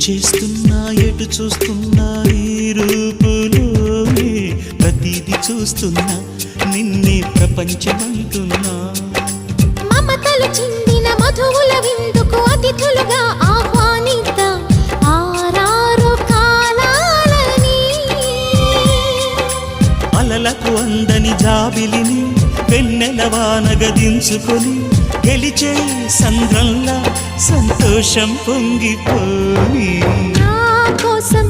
చేస్తున్నా ఎటు చూస్తున్నా ఈ రూపులోనే ప్రతిదీ చూస్తున్నా నిన్నే ప్రపంచమంటున్నా మమతలు చిందిన మధువుల విందుకు అతిథులుగా ఆహ్వానిద్దాం ఆరారు కాలాలని అలలకు అందని జాబిలిని వెన్నెల వానగదించుకొని గెలిచే సంద్రంలా సంతోషం పొంగిపోయి నా కోసం